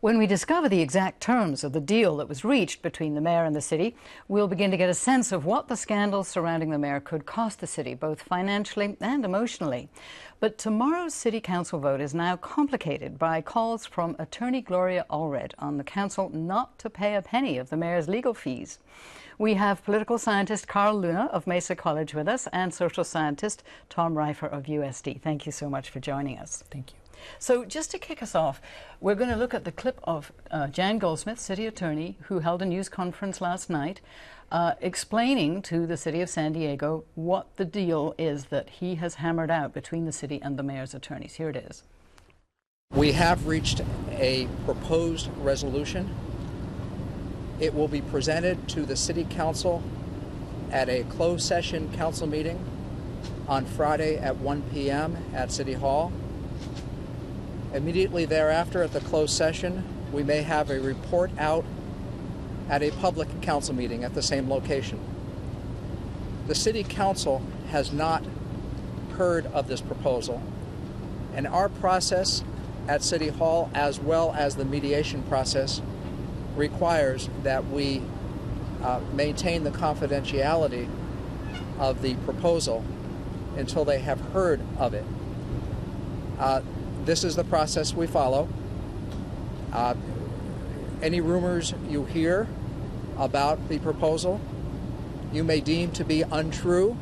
When we discover the exact terms of the deal that was reached between the mayor and the city, we'll begin to get a sense of what the scandals surrounding the mayor could cost the city, both financially and emotionally. But tomorrow's city council vote is now complicated by calls from attorney Gloria Allred on the council not to pay a penny of the mayor's legal fees. We have political scientist Carl Luna of Mesa College with us and social scientist Tom Reifer of USD. Thank you so much for joining us. Thank you. So just to kick us off, we're going to look at the clip of Jan Goldsmith, city attorney, who held a news conference last night explaining to the city of San Diego what the deal is that he has hammered out between the city and the mayor's attorneys. Here it is. We have reached a proposed resolution. It will be presented to the city council at a closed session council meeting on Friday at 1 p.m. at City Hall. Immediately thereafter, at the closed session, we may have a report out at a public council meeting at the same location. The city council has not heard of this proposal, and our process at City Hall, as well as the mediation process, requires that we maintain the confidentiality of the proposal until they have heard of it. This is the process we follow. Any rumors you hear about the proposal, you may deem to be untrue.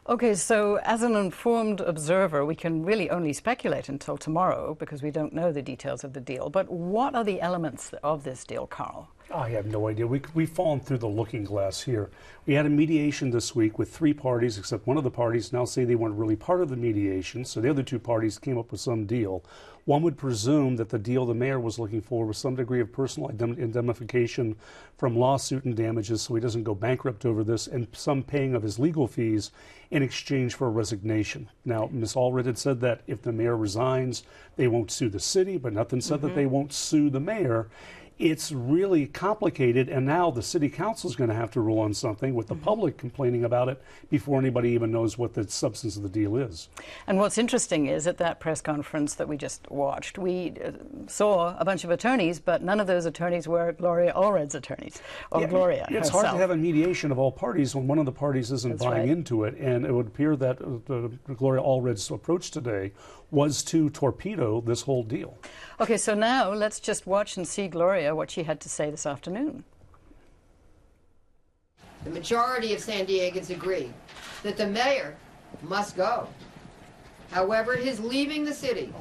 Okay, so as an informed observer, we can really only speculate until tomorrow because we don't know the details of the deal. But what are the elements of this deal, Carl? I have no idea. We've fallen through the looking glass here. We had a mediation this week with 3 parties, except one of the parties now say they weren't really part of the mediation, so the other 2 parties came up with some deal. One would presume that the deal the mayor was looking for was some degree of personal indemnification from lawsuit and damages so he doesn't go bankrupt over this, and some paying of his legal fees in exchange for a resignation. Now, Ms. Allred had said that if the mayor resigns, they won't sue the city, but nothing said that they won't sue the mayor. It's really complicated, and now the city council is going to have to rule on something with the public complaining about it before anybody even knows what the substance of the deal is. And what's interesting is at that press conference that we just watched, we saw a bunch of attorneys, but none of those attorneys were Gloria Allred's attorneys, or Gloria It's herself. hard to have a mediation of all parties when one of the parties isn't buying into it, and it would appear that Gloria Allred's approach today was to torpedo this whole deal. Okay, so now let's just watch and see Gloria, what she had to say this afternoon. The majority of San Diegans agree that the mayor must go. However, his leaving the city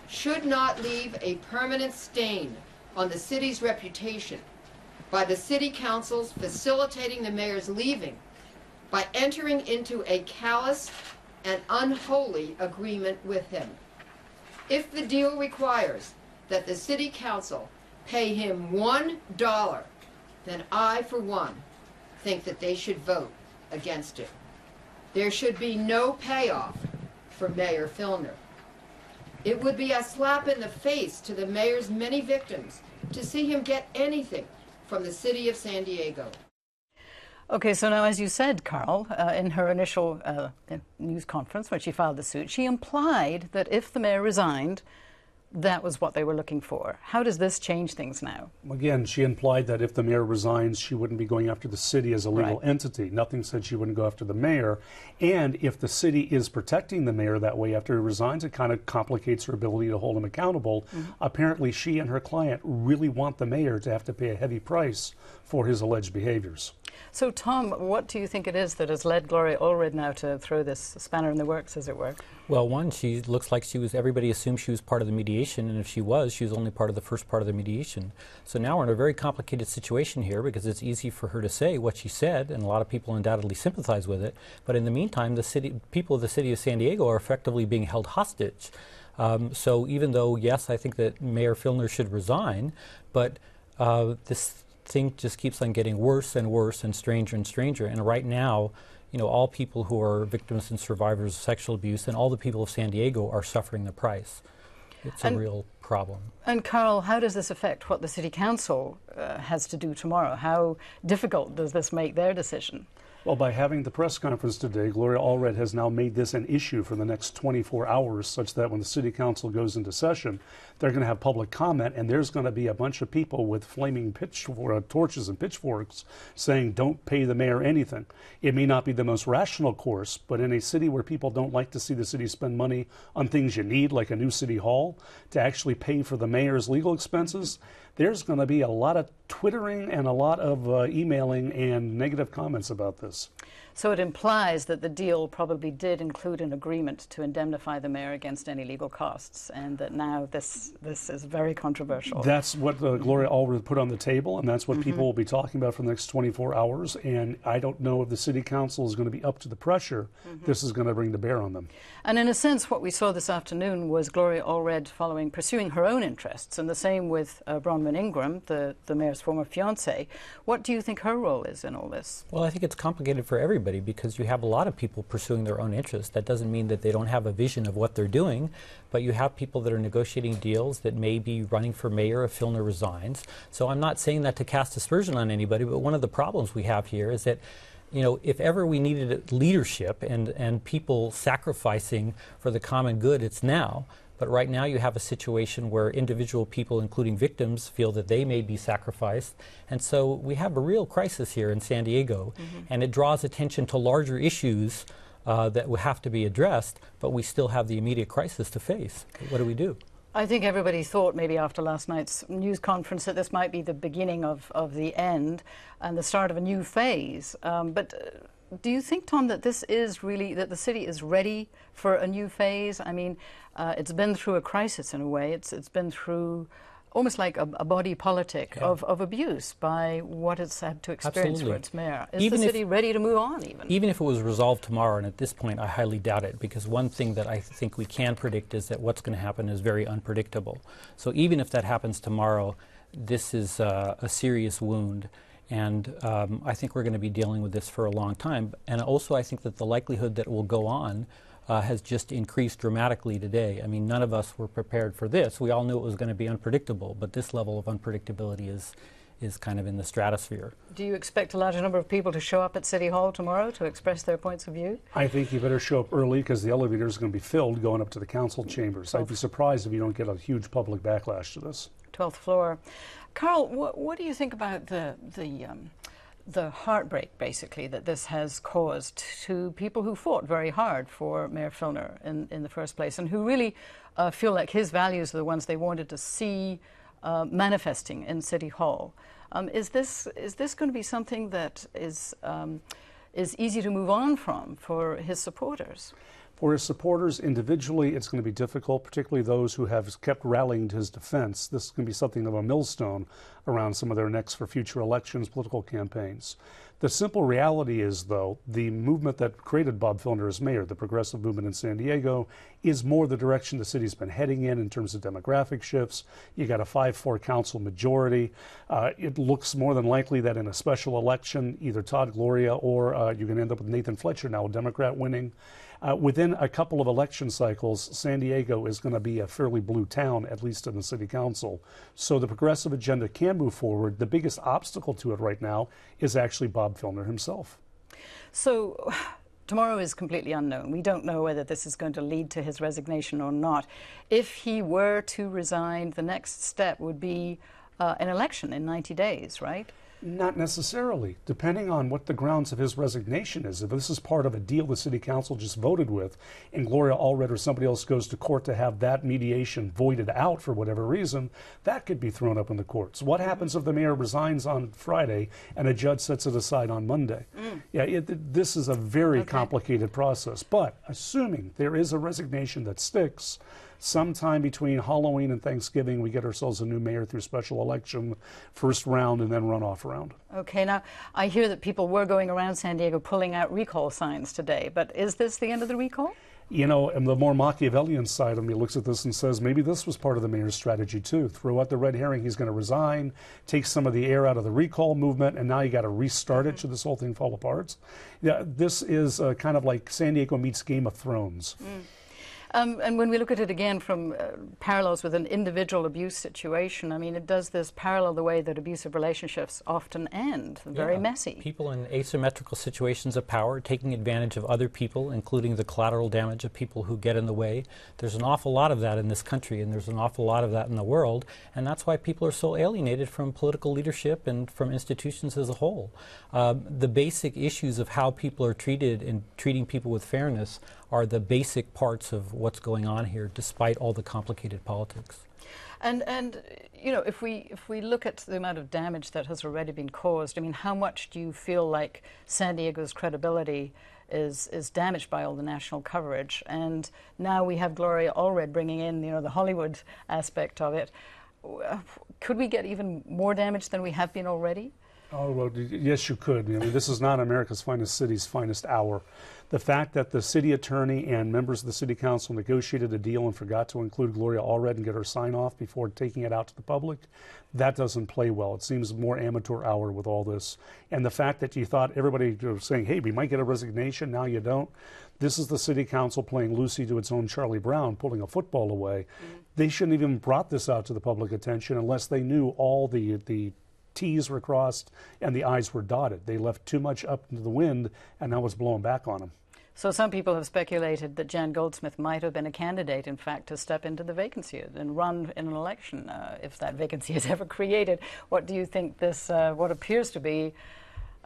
should not leave a permanent stain on the city's reputation by the city councils facilitating the mayor's leaving by entering into a callous and unholy agreement with him. If the deal requires that the city council pay him $1, then I, for one, think that they should vote against it. There should be no payoff for Mayor Filner. It would be a slap in the face to the mayor's many victims to see him get anything from the city of San Diego. Okay, so now, as you said, Carl, in her initial news conference when she filed the suit, she implied that if the mayor resigned, that was what they were looking for. How does this change things now? Again, she implied that if the mayor resigns, she wouldn't be going after the city as a legal entity. Nothing said she wouldn't go after the mayor. And if the city is protecting the mayor that way after he resigns, it kind of complicates her ability to hold him accountable. Apparently, she and her client really want the mayor to have to pay a heavy price for his alleged behaviors. So, Tom, what do you think it is that has led Gloria Allred now to throw this spanner in the works, as it were? Well, one, she looks like everybody assumed she was part of the mediation, and if she was only part of the first part of the mediation. So now we're in a very complicated situation here because it's easy for her to say what she said, and a lot of people undoubtedly sympathize with it. But in the meantime, people of the city of San Diego are effectively being held hostage. So even though, yes, I think that Mayor Filner should resign, but this thing just keeps on getting worse and worse and stranger. And right now, all people who are victims and survivors of sexual abuse and all the people of San Diego are suffering the price. It's a real problem. And Carl, how does this affect what the City Council has to do tomorrow? How difficult does this make their decision? Well, by having the press conference today, Gloria Allred has now made this an issue for the next 24 hours, such that when the city council goes into session, they're going to have public comment, and there's going to be a bunch of people with flaming torches and pitchforks saying, don't pay the mayor anything. It may not be the most rational course, but in a city where people don't like to see the city spend money on things you need, like a new city hall, to actually pay for the mayor's legal expenses, there's going to be a lot of twittering and a lot of emailing and negative comments about this. So it implies that the deal probably did include an agreement to indemnify the mayor against any legal costs, and that now this is very controversial. That's what Gloria Allred put on the table, and that's what people will be talking about for the next 24 hours. And I don't know if the city council is going to be up to the pressure this is going to bring to bear on them. And in a sense, what we saw this afternoon was Gloria Allred pursuing her own interests, and the same with Bronwyn Ingram, the mayor's former fiancé. What do you think her role is in all this? Well, I think it's complicated for everybody, because you have a lot of people pursuing their own interests. That doesn't mean that they don't have a vision of what they're doing, but you have people that are negotiating deals that may be running for mayor if Filner resigns. So I'm not saying that to cast aspersion on anybody, but one of the problems we have here is that, you know, if ever we needed leadership and people sacrificing for the common good, it's now. But right now you have a situation where individual people, including victims, feel that they may be sacrificed. And so we have a real crisis here in San Diego, and it draws attention to larger issues that will have to be addressed, but we still have the immediate crisis to face. What do we do? I think everybody thought maybe after last night's news conference that this might be the beginning of the end and the start of a new phase. But do you think, Tom, that this is really, that the city is ready for a new phase? I mean, it's been through a crisis in a way. It's been through almost like a body politic of abuse by what it's had to experience for its mayor. Is the city ready to move on even? Even if it was resolved tomorrow, and at this point I highly doubt it, because one thing that I think we can predict is that what's going to happen is very unpredictable. So even if that happens tomorrow, this is a serious wound. And I think we're going to be dealing with this for a long time. And also I think that the likelihood that it will go on has just increased dramatically today. I mean, none of us were prepared for this. We all knew it was going to be unpredictable, but this level of unpredictability is kind of in the stratosphere. Do you expect a larger number of people to show up at City Hall tomorrow to express their points of view? I think you better show up early, because the elevator is going to be filled going up to the council chambers. I'd be surprised if you don't get a huge public backlash to this. 12th floor. Carl, what do you think about the heartbreak, basically, that this has caused to people who fought very hard for Mayor Filner in the first place, and who really feel like his values are the ones they wanted to see manifesting in City Hall? Is this going to be something that is easy to move on from for his supporters? For his supporters individually, it's going to be difficult, particularly those who have kept rallying to his defense. This is going to be something of a millstone around some of their necks for future elections, political campaigns. The simple reality is, though, the movement that created Bob Filner as mayor, the progressive movement in San Diego, is more the direction the city's been heading in terms of demographic shifts. You got a 5-4 council majority. It looks more than likely that in a special election, either Todd Gloria or you're going to end up with Nathan Fletcher, now a Democrat, winning. Within a couple of election cycles, San Diego is going to be a fairly blue town, at least in the city council. So the progressive agenda can move forward. The biggest obstacle to it right now is actually Bob Filner himself. So tomorrow is completely unknown. We don't know whether this is going to lead to his resignation or not. If he were to resign, the next step would be an election in 90 days, right? Not necessarily, depending on what the grounds of his resignation is. If this is part of a deal the city council just voted with, and Gloria Allred or somebody else goes to court to have that mediation voided out for whatever reason, that could be thrown up in the courts. What happens if the mayor resigns on Friday and a judge sets it aside on Monday? This is a very complicated process. But assuming there is a resignation that sticks, sometime between Halloween and Thanksgiving, we get ourselves a new mayor through special election, first round, and then runoff round. Okay, now I hear that people were going around San Diego pulling out recall signs today, but is this the end of the recall? You know, and the more Machiavellian side of me looks at this and says, maybe this was part of the mayor's strategy too. Throw out the red herring, he's going to resign, take some of the air out of the recall movement, and now you got to restart it should this whole thing fall apart. Yeah, this is kind of like San Diego meets Game of Thrones. And when we look at it again from parallels with an individual abuse situation, I mean, it does this parallel the way that abusive relationships often end, very messy. People in asymmetrical situations of power taking advantage of other people, including the collateral damage of people who get in the way. There's an awful lot of that in this country, and there's an awful lot of that in the world, and that's why people are so alienated from political leadership and from institutions as a whole. The basic issues of how people are treated and treating people with fairness are the basic parts of what's going on here, despite all the complicated politics. And you know, if we look at the amount of damage that has already been caused, I mean, how much do you feel like San Diego's credibility is damaged by all the national coverage? And now we have Gloria Allred bringing in, you know, the Hollywood aspect of it. Could we get even more damage than we have been already? Oh, well, yes, you could. I mean, this is not America's finest city's finest hour. The fact that the city attorney and members of the city council negotiated a deal and forgot to include Gloria Allred and get her sign off before taking it out to the public, that doesn't play well. It seems more amateur hour with all this. And the fact that you thought everybody was saying, hey, we might get a resignation, now you don't. This is the city council playing Lucy to its own Charlie Brown, pulling a football away. They shouldn't even brought this out to the public attention unless they knew all the T's were crossed and the I's were dotted. They left too much up into the wind, and now it's blowing back on them. So some people have speculated that Jan Goldsmith might have been a candidate, in fact, to step into the vacancy and run in an election if that vacancy is ever created. What do you think this, what appears to be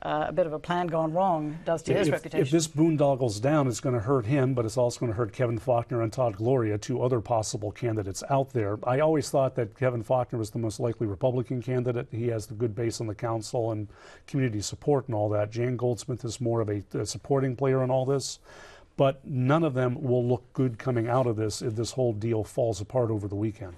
a bit of a plan gone wrong, does to his reputation? If this boondoggles down, it's going to hurt him, but it's also going to hurt Kevin Faulconer and Todd Gloria, two other possible candidates out there. I always thought that Kevin Faulconer was the most likely Republican candidate. He has the good base on the council and community support and all that. Jan Goldsmith is more of a supporting player in all this. But none of them will look good coming out of this if this whole deal falls apart over the weekend.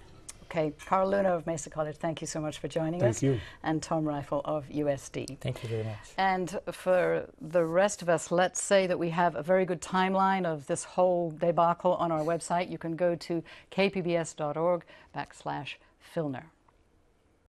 Okay, Carl Luna of Mesa College, thank you so much for joining us. Thank you. And Tom Reifel of USD. Thank you very much. And for the rest of us, let's say that we have a very good timeline of this whole debacle on our website. You can go to kpbs.org/Filner.